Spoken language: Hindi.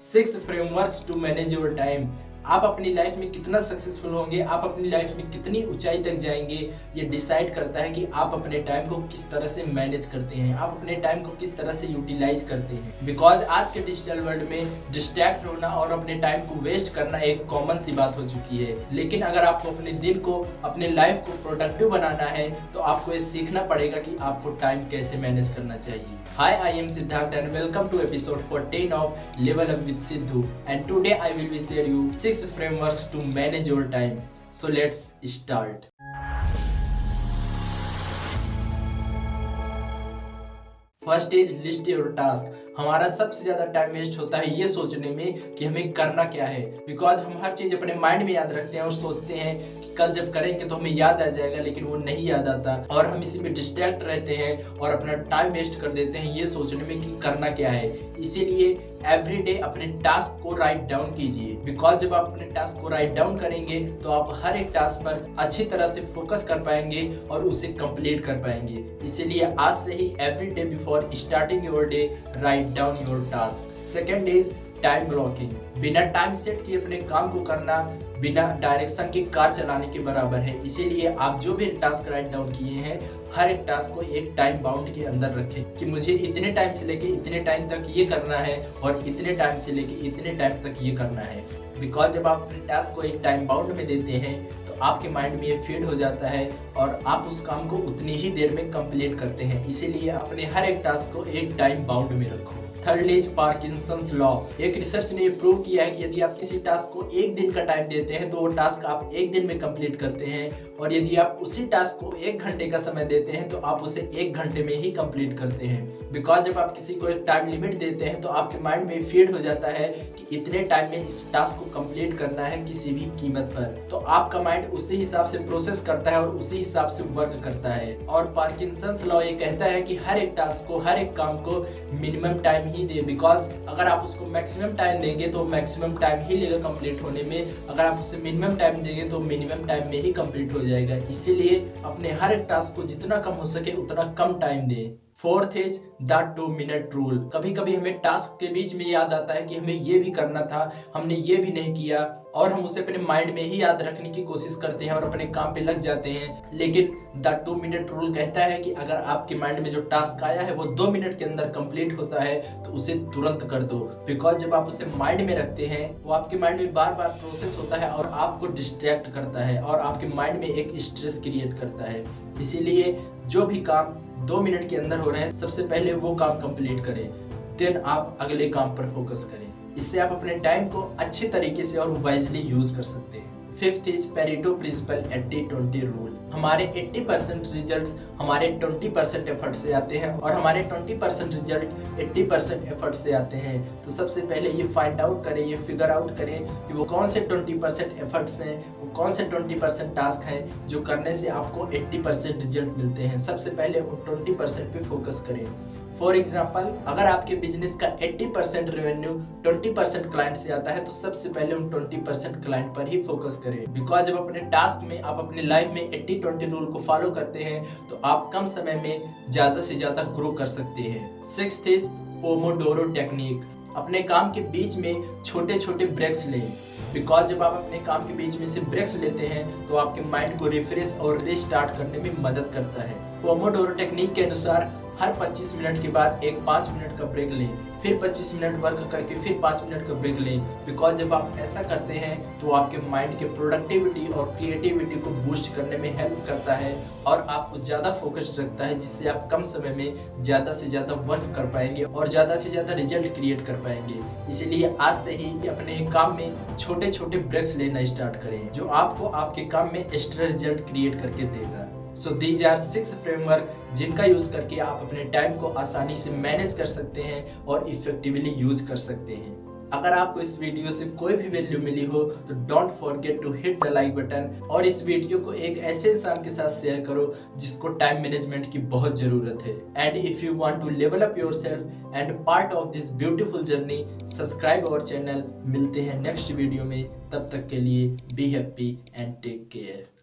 6 frameworks to manage your time. आप अपनी लाइफ में कितना सक्सेसफुल होंगे, आप अपनी लाइफ में कितनी ऊंचाई तक जाएंगे, ये डिसाइड करता है कि आप अपने टाइम को किस तरह से मैनेज करते हैं, आप अपने टाइम को किस तरह से यूटिलाइज करते हैं। बिकॉज आज के डिजिटल वर्ल्ड में डिस्ट्रैक्ट होना और अपने टाइम को वेस्ट करना एक कॉमन सी बात हो चुकी है। लेकिन अगर आपको अपने दिन को, अपने लाइफ को प्रोडक्टिव बनाना है तो आपको ये सीखना पड़ेगा कि आपको टाइम कैसे मैनेज करना चाहिए। Hi, I am Siddharth and welcome to episode 14 of level up with Sidhu and today I will be share you 6 frameworks to manage your time. So let's start. First is list your task. हमारा सबसे ज्यादा टाइम वेस्ट होता है ये सोचने में कि हमें करना क्या है। बिकॉज हम हर चीज अपने माइंड में याद रखते हैं और सोचते हैं कि कल जब करेंगे तो हमें याद आ जाएगा, लेकिन वो नहीं याद आता और हम इसी में डिस्ट्रैक्ट रहते हैं और अपना टाइम वेस्ट कर देते हैं ये सोचने में कि करना क्या है। इसीलिए एवरी डे अपने टास्क को राइट डाउन कीजिए। बिकॉज जब आप अपने टास्क को राइट डाउन करेंगे तो आप हर एक टास्क पर अच्छी तरह से फोकस कर पाएंगे और उसे कंप्लीट कर पाएंगे। इसीलिए आज से ही every day before starting your day right down your task. Second is time blocking. बिना टाइम सेट किए अपने काम को करना बिना डायरेक्शन की कार चलाने के बराबर है। इसीलिए आप जो भी टास्क राइट डाउन किए हैं हर एक टास्क को एक टाइम बाउंड के अंदर रखें कि मुझे इतने टाइम से लेके इतने टाइम तक ये करना है और इतने टाइम से लेके इतने टाइम तक ये करना है। बिकॉज जब आप अपने टास्क को एक टाइम बाउंड में देते हैं तो आपके माइंड में ये फीड हो जाता है और आप उस काम को उतनी ही देर में कंप्लीट करते हैं। इसीलिए अपने हर एक टास्क को एक टाइम बाउंड में रखो। Third is Parkinson's law. एक रिसर्च ने प्रूव किया है कि यदि आप किसी टास्क को एक दिन का टाइम देते हैं तो वो टास्क आप एक दिन में कंप्लीट करते हैं, और यदि आप उसी टास्क को 1 घंटे का समय देते हैं तो आप उसे 1 घंटे में ही कंप्लीट करते हैं। बिकॉज जब आप किसी को एक टाइम लिमिट देते हैं तो आपके माइंड में फीड हो जाता है कि इतने टाइम में इस टास्क को कंप्लीट करना है किसी भी कीमत पर, तो आपका माइंड उसी हिसाब से प्रोसेस करता है और उसी हिसाब से वर्क करता है। और पार्किंसंस लॉ ये कहता है कि हर एक टास्क को, हर एक काम को minimum time he they. Because अगर आप उसको मैक्सिमम टाइम देंगे तो मैक्सिमम टाइम ही लेगा कंप्लीट होने में, अगर आप उसे मिनिमम टाइम देंगे तो मिनिमम टाइम में ही कंप्लीट हो जाएगा। इसीलिए अपने हर एक टास्क को जितना कम हो सके उतना कम टाइम दें। Fourth is the 2 minute rule. कभी कभी हमें टास्क के बीच में याद आता है कि हमें ये भी करना था, हमने ये भी नहीं किया, और हम उसे अपने माइंड में ही याद रखने की कोशिश करते हैं और अपने काम पे लग जाते हैं। लेकिन द 2 मिनट रूल कहता है कि अगर आपके माइंड में जो टास्क आया है वो 2 मिनट के अंदर कंप्लीट होता है तो उसे तुरंत कर दो। बिकॉज जब आप उसे माइंड में रखते हैं वो आपके माइंड में बार बार प्रोसेस होता है और आपको डिस्ट्रैक्ट करता है और आपके माइंड में एक स्ट्रेस क्रिएट करता है। इसीलिए जो भी काम 2 मिनट के अंदर हो रहा है सबसे पहले वो काम कंप्लीट करें, देन आप अगले काम पर फोकस करें। इससे आप अपने टाइम को अच्छे तरीके से और वाइजली यूज कर सकते हैं। Fifth is Pareto principle 80-20 rule. हमारे 80% रिजल्ट्स हमारे 20% एफर्ट से आते हैं और हमारे 20% रिजल्ट 80% एफर्ट से आते हैं। तो सबसे पहले ये फाइंड आउट करें, ये फिगर आउट करें कि वो कौन से 20% एफर्ट्स हैं, वो कौन से 20% टास्क हैं जो करने से आपको 80% रिजल्ट मिलते हैं। सबसे पहले उन 20% पे फोकस करें। फॉर एग्जाम्पल, अगर आपके बिजनेस का 80% रेवेन्यू 20% क्लाइंट से आता है तो सबसे पहले उन 20% क्लाइंट पर ही फोकस करें। बिकॉज जब अपने टास्क में, आप अपने लाइफ में 80-20 रूल को फॉलो करते हैं तो आप कम समय में ज्यादा से ज्यादा ग्रो कर सकते हैं। Sixth is Pomodoro technique. अपने काम के बीच में छोटे छोटे ब्रेक्स लें। बिकॉज जब आप अपने काम के बीच में से ब्रेक्स लेते हैं तो आपके माइंड को रिफ्रेश और रीस्टार्ट करने में मदद करता है। पोमोडोरो टेक्निक के अनुसार हर 25 मिनट के बाद एक 5 मिनट का ब्रेक लें, फिर 25 मिनट वर्क करके फिर 5 मिनट का ब्रेक लें। बिकॉज जब आप ऐसा करते हैं तो आपके माइंड के प्रोडक्टिविटी और क्रिएटिविटी को बूस्ट करने में हेल्प करता है और आपको ज़्यादा फोकस्ड रखता है, जिससे आप कम समय में ज़्यादा से ज़्यादा वर्क कर पाएंगे और ज़्यादा से ज़्यादा रिजल्ट क्रिएट कर पाएंगे। इसीलिए आज से ही अपने काम में छोटे छोटे ब्रेक्स लेना स्टार्ट करें जो आपको आपके काम में एक्स्ट्रा रिजल्ट क्रिएट करके देगा। सो दीज आर 6 फ्रेमवर्क जिनका यूज करके आप अपने टाइम को आसानी से मैनेज कर सकते हैं और इफेक्टिवली यूज कर सकते हैं। अगर आपको इस वीडियो से कोई भी वैल्यू मिली हो तो don't forget to hit the like button और इस वीडियो को एक ऐसे इंसान के साथ शेयर करो जिसको टाइम मैनेजमेंट की बहुत जरूरत है। And if you want to level up yourself and part of this beautiful journey, subscribe our channel. मिलते हैं नेक्स्ट वीडियो में, तब तक के लिए be happy and take care.